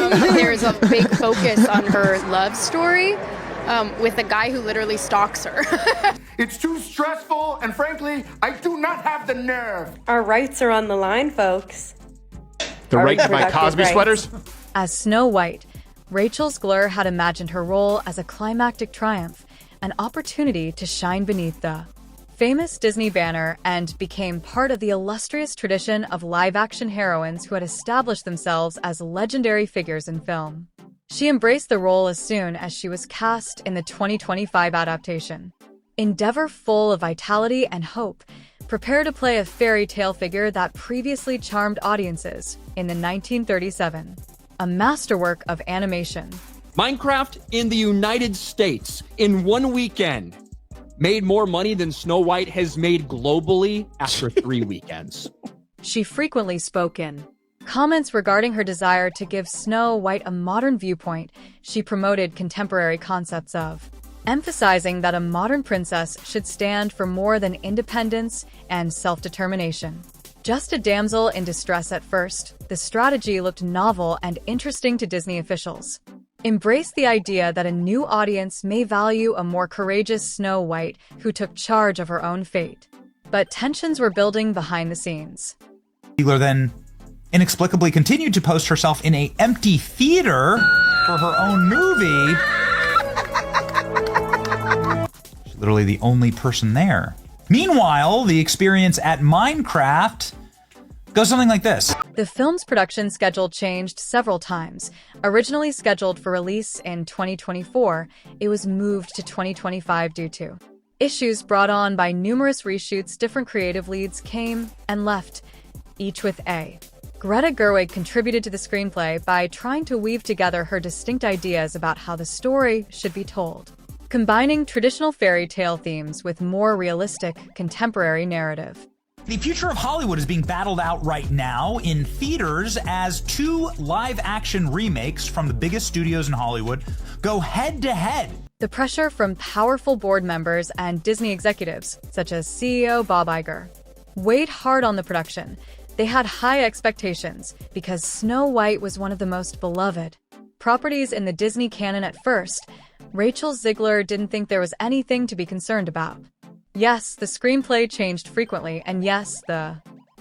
There's a big focus on her love story with a guy who literally stalks her. It's too stressful, and frankly, I do not have the nerve. Our rights are on the line, folks. The right to buy Cosby sweaters? As Snow White, Rachel Zegler had imagined her role as a climactic triumph, an opportunity to shine beneath the famous Disney banner, and became part of the illustrious tradition of live-action heroines who had established themselves as legendary figures in film. She embraced the role as soon as she was cast in the 2025 adaptation. Endeavor full of vitality and hope, prepare to play a fairy tale figure that previously charmed audiences in the 1937, a masterwork of animation. Minecraft in the United States in one weekend made more money than Snow White has made globally after 3 weekends. She frequently spoke in comments regarding her desire to give Snow White a modern viewpoint. She promoted contemporary concepts of emphasizing that a modern princess should stand for more than independence and self-determination. Just a damsel in distress at first, the strategy looked novel and interesting to Disney officials. Embrace the idea that a new audience may value a more courageous Snow White who took charge of her own fate. But tensions were building behind the scenes. Zegler then inexplicably continued to post herself in an empty theater for her own movie. She's literally the only person there. Meanwhile, the experience at Minecraft goes something like this. The film's production schedule changed several times. Originally scheduled for release in 2024, it was moved to 2025 due to issues brought on by numerous reshoots. Different creative leads came and left, each with a Greta Gerwig contributed to the screenplay by trying to weave together her distinct ideas about how the story should be told, combining traditional fairy tale themes with more realistic, contemporary narrative. The future of Hollywood is being battled out right now in theaters as 2 live-action remakes from the biggest studios in Hollywood go head-to-head. The pressure from powerful board members and Disney executives, such as CEO Bob Iger, weighed hard on the production. They had high expectations because Snow White was one of the most beloved properties in the Disney canon at first. Rachel Zegler didn't think there was anything to be concerned about. Yes, the screenplay changed frequently, and yes,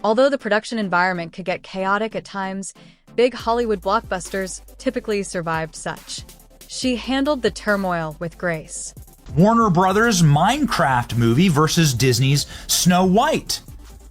although the production environment could get chaotic at times, big Hollywood blockbusters typically survived such. She handled the turmoil with grace. Warner Brothers' Minecraft movie versus Disney's Snow White,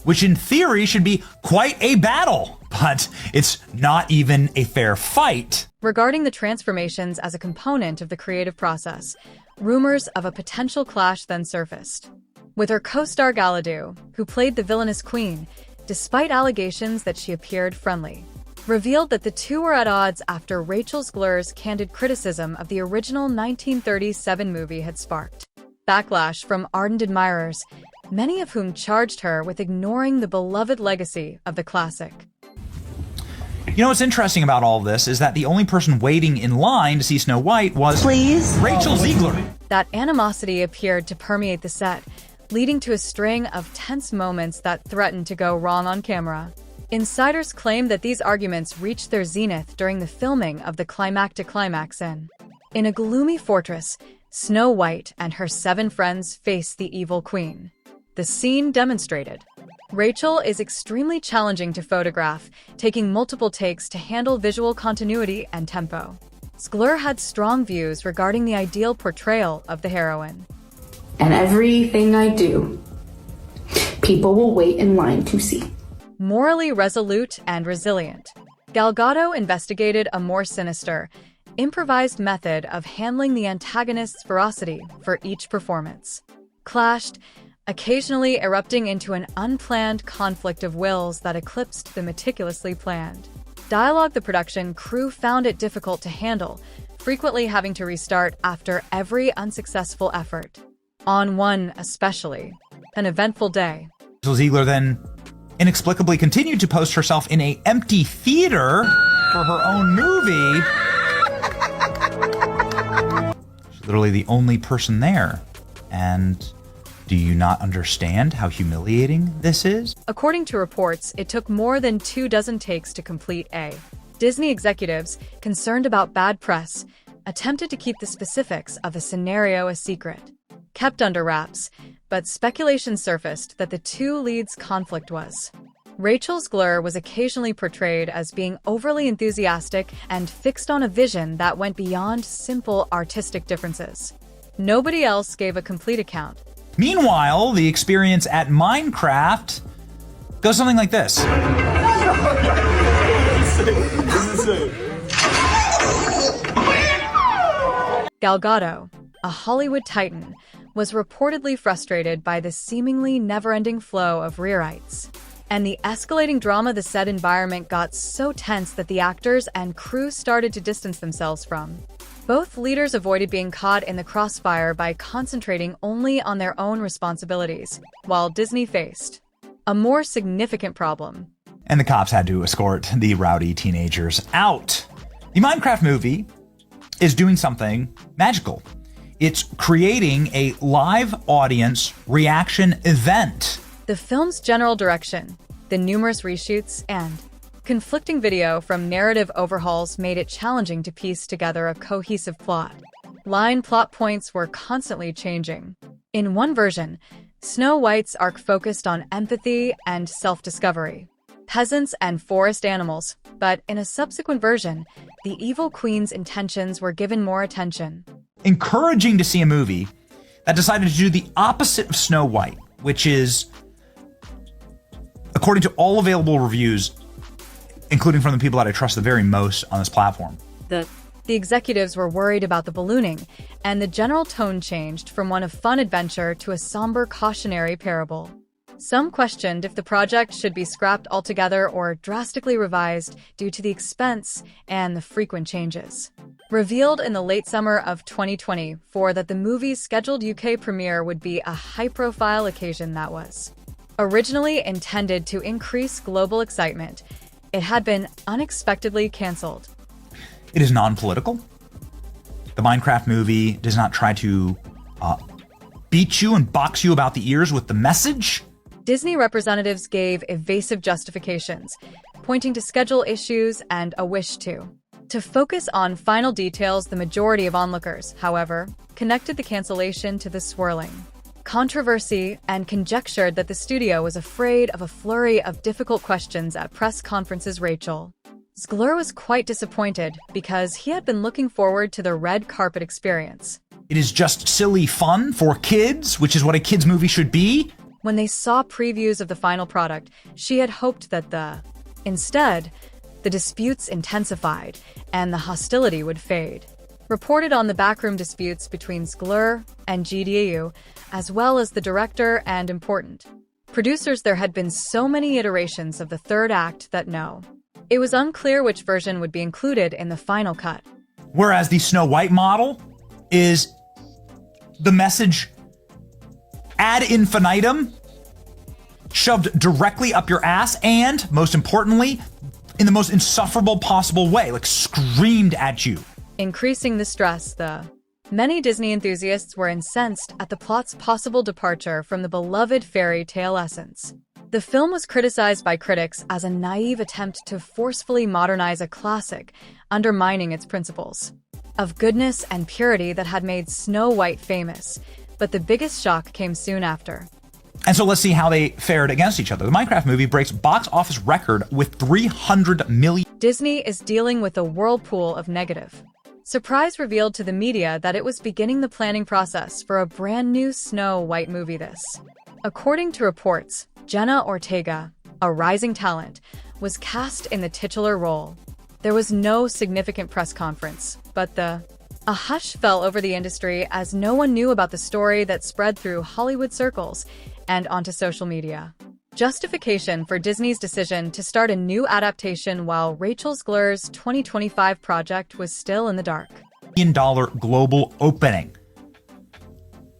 which in theory should be quite a battle, but it's not even a fair fight. Regarding the transformations as a component of the creative process, rumors of a potential clash then surfaced. With her co-star Galadoo, who played the villainous queen, despite allegations that she appeared friendly, revealed that the two were at odds after Rachel Zegler's candid criticism of the original 1937 movie had sparked backlash from ardent admirers, many of whom charged her with ignoring the beloved legacy of the classic. You know what's interesting about all this is that the only person waiting in line to see Snow White was Rachel Zegler. That animosity appeared to permeate the set, leading to a string of tense moments that threatened to go wrong on camera. Insiders claim that these arguments reached their zenith during the filming of the climactic climax in a gloomy fortress, Snow White and her 7 friends face the evil queen. The scene demonstrated Rachel is extremely challenging to photograph, taking multiple takes to handle visual continuity and tempo. Zegler had strong views regarding the ideal portrayal of the heroine. And everything I do, people will wait in line to see. Morally resolute and resilient, Gal Gadot investigated a more sinister, improvised method of handling the antagonist's ferocity for each performance. Clashed, occasionally erupting into an unplanned conflict of wills that eclipsed the meticulously planned dialogue. The production crew found it difficult to handle, frequently having to restart after every unsuccessful effort. On one especially, an eventful day. Zegler then inexplicably continued to post herself in an empty theater for her own movie. She's literally the only person there. And do you not understand how humiliating this is? According to reports, it took more than 24 takes to complete a Disney executives, concerned about bad press, attempted to keep the specifics of the scenario a secret, kept under wraps, but speculation surfaced that the two leads' conflict was. Rachel Zegler was occasionally portrayed as being overly enthusiastic and fixed on a vision that went beyond simple artistic differences. Nobody else gave a complete account. Meanwhile, the experience at Minecraft goes something like this. Gal Gadot, a Hollywood titan, was reportedly frustrated by the seemingly never-ending flow of rewrites. And the escalating drama the set environment got so tense that the actors and crew started to distance themselves from. Both leaders avoided being caught in the crossfire by concentrating only on their own responsibilities, while Disney faced a more significant problem. And the cops had to escort the rowdy teenagers out. The Minecraft movie is doing something magical. It's creating a live audience reaction event. The film's general direction, the numerous reshoots, and conflicting video from narrative overhauls made it challenging to piece together a cohesive plot. Line plot points were constantly changing. In one version, Snow White's arc focused on empathy and self-discovery, peasants and forest animals, but in a subsequent version, the evil queen's intentions were given more attention. Encouraging to see a movie that decided to do the opposite of Snow White, which is, according to all available reviews, including from the people that I trust the very most on this platform. The executives were worried about the ballooning, and the general tone changed from one of fun adventure to a somber cautionary parable. Some questioned if the project should be scrapped altogether or drastically revised due to the expense and the frequent changes. Revealed in the late summer of 2024 that the movie's scheduled UK premiere would be a high-profile occasion that was originally intended to increase global excitement, it had been unexpectedly canceled. It is non-political. The Minecraft movie does not try to beat you and box you about the ears with the message. Disney representatives gave evasive justifications, pointing to schedule issues and a wish to focus on final details. The majority of onlookers, however, connected the cancellation to the swirling controversy and conjectured that the studio was afraid of a flurry of difficult questions at press conferences. Rachel Zegler was quite disappointed because he had been looking forward to the red carpet experience. It is just silly fun for kids, which is what a kids movie should be. When they saw previews of the final product, she had hoped that instead, the disputes intensified and the hostility would fade. Reported on the backroom disputes between Zegler and GDAU, as well as the director and important producers, there had been so many iterations of the third act that it was unclear which version would be included in the final cut. Whereas the Snow White model is the message ad infinitum, shoved directly up your ass, and, most importantly, in the most insufferable possible way, like screamed at you. Increasing the stress, many Disney enthusiasts were incensed at the plot's possible departure from the beloved fairy tale essence. The film was criticized by critics as a naive attempt to forcefully modernize a classic, undermining its principles of goodness and purity that had made Snow White famous. But the biggest shock came soon after. And so let's see how they fared against each other. The Minecraft movie breaks box office record with $300 million. Disney is dealing with a whirlpool of negative. Surprise revealed to the media that it was beginning the planning process for a brand new Snow White movie. According to reports, Jenna Ortega, a rising talent, was cast in the titular role. There was no significant press conference, but a hush fell over the industry as no one knew about the story that spread through Hollywood circles and onto social media. Justification for Disney's decision to start a new adaptation while Rachel Zegler's 2025 project was still in the dark. $1 billion global opening,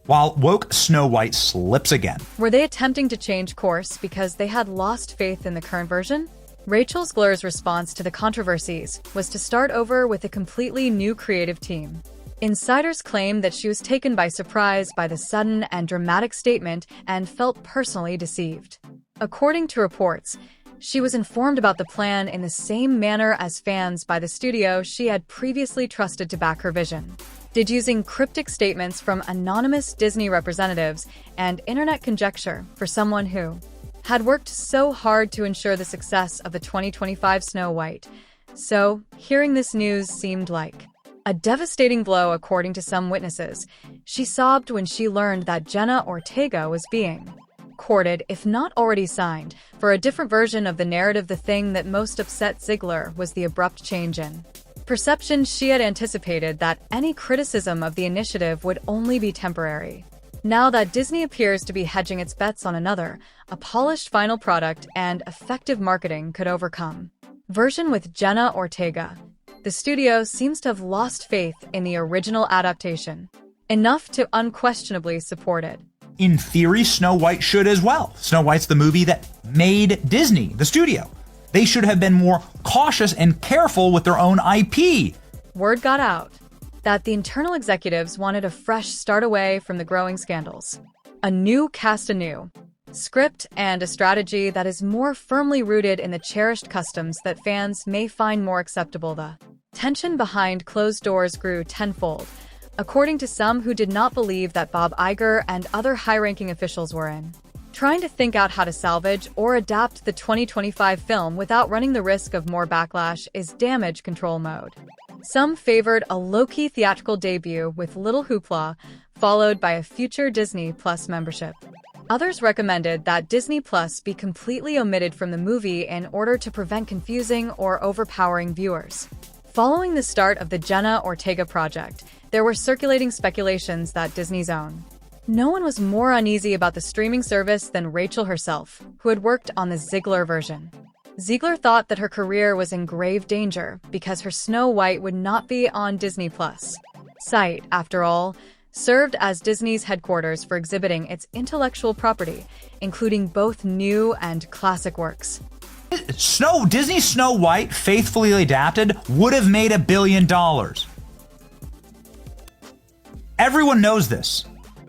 while woke Snow White slips again. Were they attempting to change course because they had lost faith in the current version? Rachel Zegler's response to the controversies was to start over with a completely new creative team. Insiders claim that she was taken by surprise by the sudden and dramatic statement and felt personally deceived. According to reports, She was informed about the plan in the same manner as fans by the studio she had previously trusted to back her vision. Did using cryptic statements from anonymous Disney representatives and internet conjecture for someone who had worked so hard to ensure the success of the 2025 Snow White. So, hearing this news seemed like a devastating blow according to some witnesses. She sobbed when she learned that Jenna Ortega was being courted, if not already signed, for a different version of the narrative. The thing that most upset Zegler was the abrupt change in perception. She had anticipated that any criticism of the initiative would only be temporary. Now that Disney appears to be hedging its bets on another, a polished final product and effective marketing could overcome version with Jenna Ortega. The studio seems to have lost faith in the original adaptation, enough to unquestionably support it. In theory, Snow White should as well. Snow White's the movie that made Disney, the studio. They should have been more cautious and careful with their own IP. Word got out that the internal executives wanted a fresh start away from the growing scandals. A new cast, anew script, and a strategy that is more firmly rooted in the cherished customs that fans may find more acceptable. The tension behind closed doors grew tenfold, according to some who did not believe that Bob Iger and other high-ranking officials were in trying to think out how to salvage or adapt the 2025 film without running the risk of more backlash is damage control mode. Some favored a low-key theatrical debut with little hoopla, followed by a future Disney Plus membership. Others recommended that Disney Plus be completely omitted from the movie in order to prevent confusing or overpowering viewers. Following the start of the Jenna Ortega project, there were circulating speculations that Disney's own no one was more uneasy about the streaming service than Rachel herself, who had worked on the Zegler version. Zegler thought that her career was in grave danger because her Snow White would not be on Disney Plus. Site, after all, served as Disney's headquarters for exhibiting its intellectual property, including both new and classic works. Disney's Snow White, faithfully adapted, would have made $1 billion. Everyone knows this.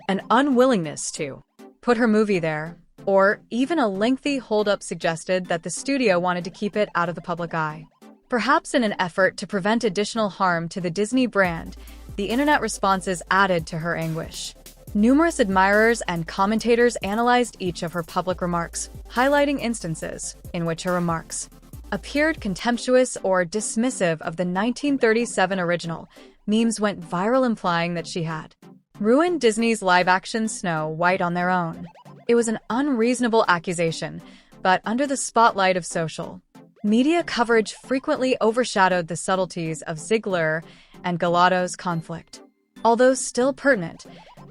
An unwillingness to put her movie there, or even a lengthy hold-up, suggested that the studio wanted to keep it out of the public eye. Perhaps in an effort to prevent additional harm to the Disney brand, the internet responses added to her anguish. Numerous admirers and commentators analyzed each of her public remarks, highlighting instances in which her remarks appeared contemptuous or dismissive of the 1937 original. Memes went viral implying that she had ruined Disney's live-action Snow White on their own. It was an unreasonable accusation, but under the spotlight of social media coverage frequently overshadowed the subtleties of Zegler and Gallardo's conflict. Although still pertinent,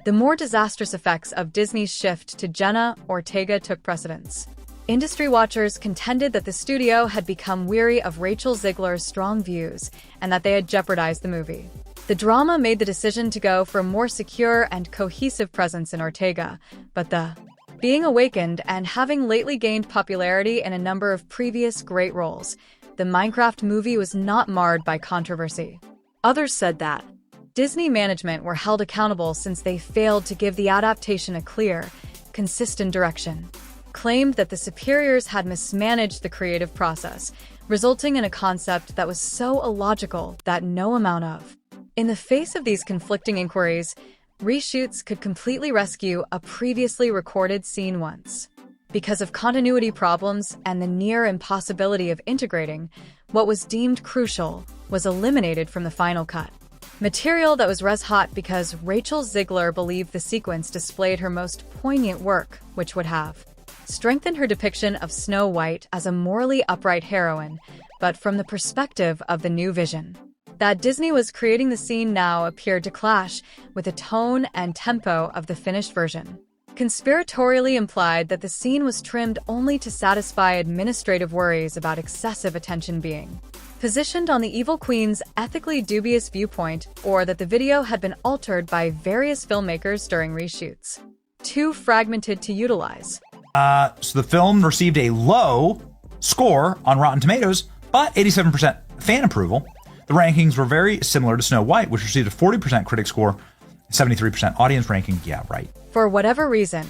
the more disastrous effects of Disney's shift to Jenna Ortega took precedence. Industry watchers contended that the studio had become weary of Rachel Zegler's strong views and that they had jeopardized the movie. The drama made the decision to go for a more secure and cohesive presence in Ortega, but being awakened and having lately gained popularity in a number of previous great roles, the Minecraft movie was not marred by controversy. Others said that Disney management were held accountable since they failed to give the adaptation a clear, consistent direction, claimed that the superiors had mismanaged the creative process, resulting in a concept that was so illogical that no amount of. In the face of these conflicting inquiries, reshoots could completely rescue a previously recorded scene once. Because of continuity problems and the near impossibility of integrating, what was deemed crucial was eliminated from the final cut. Material that was res hot because Rachel Zegler believed the sequence displayed her most poignant work, which would have strengthened her depiction of Snow White as a morally upright heroine, but from the perspective of the new vision. That Disney was creating the scene now appeared to clash with the tone and tempo of the finished version. Conspiratorially implied that the scene was trimmed only to satisfy administrative worries about excessive attention being positioned on the evil queen's ethically dubious viewpoint, or that the video had been altered by various filmmakers during reshoots. Too fragmented to utilize. So the film received a low score on Rotten Tomatoes, but 87% fan approval. The rankings were very similar to Snow White, which received a 40% critic score, 73% audience ranking. Yeah, right. For whatever reason,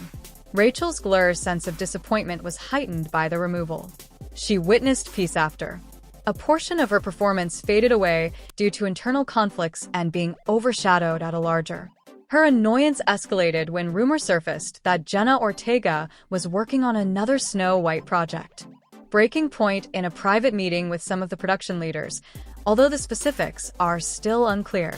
Rachel Zegler's sense of disappointment was heightened by the removal. She witnessed peace after. A portion of her performance faded away due to internal conflicts and being overshadowed at a larger. Her annoyance escalated when rumors surfaced that Jenna Ortega was working on another Snow White project. Breaking point in a private meeting with some of the production leaders, although the specifics are still unclear.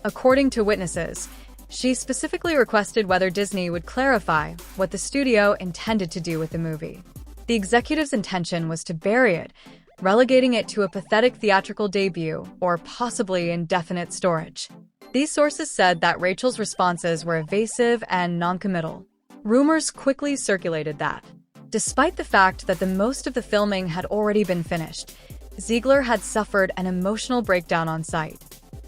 According to witnesses, she specifically requested whether Disney would clarify what the studio intended to do with the movie. The executive's intention was to bury it, relegating it to a pathetic theatrical debut or possibly indefinite storage. These sources said that Rachel's responses were evasive and noncommittal. Rumors quickly circulated that, despite the fact that the most of the filming had already been finished, Zegler had suffered an emotional breakdown on site.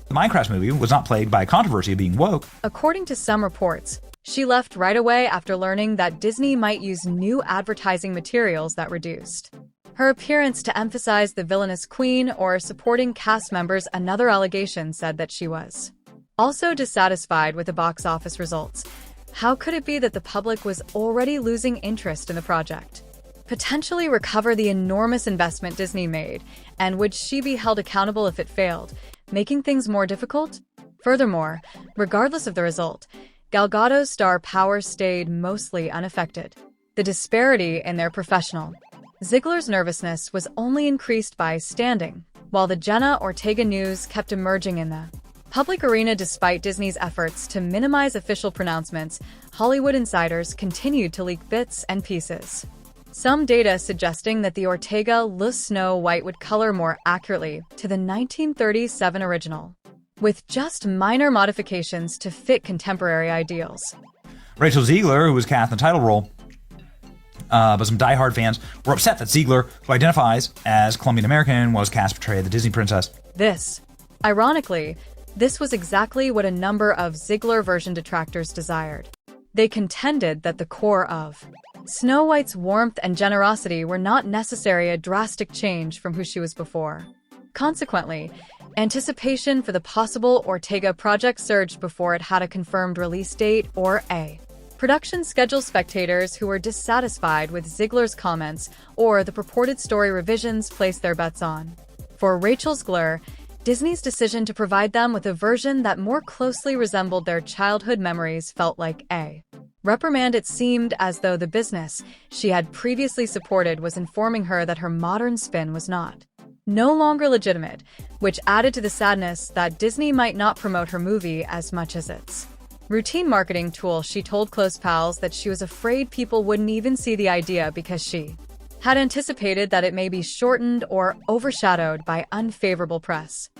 The Minecraft movie was not plagued by controversy of being woke. According to some reports, she left right away after learning that Disney might use new advertising materials that reduced her appearance to emphasize the villainous queen, or supporting cast members. Another allegation said that she was also dissatisfied with the box office results. How could it be that the public was already losing interest in the project? Potentially recover the enormous investment Disney made, and would she be held accountable if it failed, making things more difficult? Furthermore, regardless of the result, Gal Gadot's star power stayed mostly unaffected. The disparity in their professional. Zegler's nervousness was only increased by standing, while the Jenna Ortega news kept emerging in the public arena. Despite Disney's efforts to minimize official pronouncements, Hollywood insiders continued to leak bits and pieces. Some data suggesting that the Ortega Le Snow White would color more accurately to the 1937 original, with just minor modifications to fit contemporary ideals. Rachel Zegler, who was cast in the title role, but some diehard fans were upset that Zegler, who identifies as Colombian American, was cast to portray the Disney princess. Ironically, this was exactly what a number of Zegler version detractors desired. They contended that the core of Snow White's warmth and generosity were not necessarily a drastic change from who she was before. Consequently, anticipation for the possible Ortega project surged before it had a confirmed release date or a production schedule. Spectators who were dissatisfied with Zegler's comments or the purported story revisions placed their bets on. For Rachel Zegler, Disney's decision to provide them with a version that more closely resembled their childhood memories felt like a reprimand. It seemed as though the business she had previously supported was informing her that her modern spin was no longer legitimate, which added to the sadness that Disney might not promote her movie as much as its routine marketing tool. She told close pals that she was afraid people wouldn't even see the idea because she had anticipated that it may be shortened or overshadowed by unfavorable press.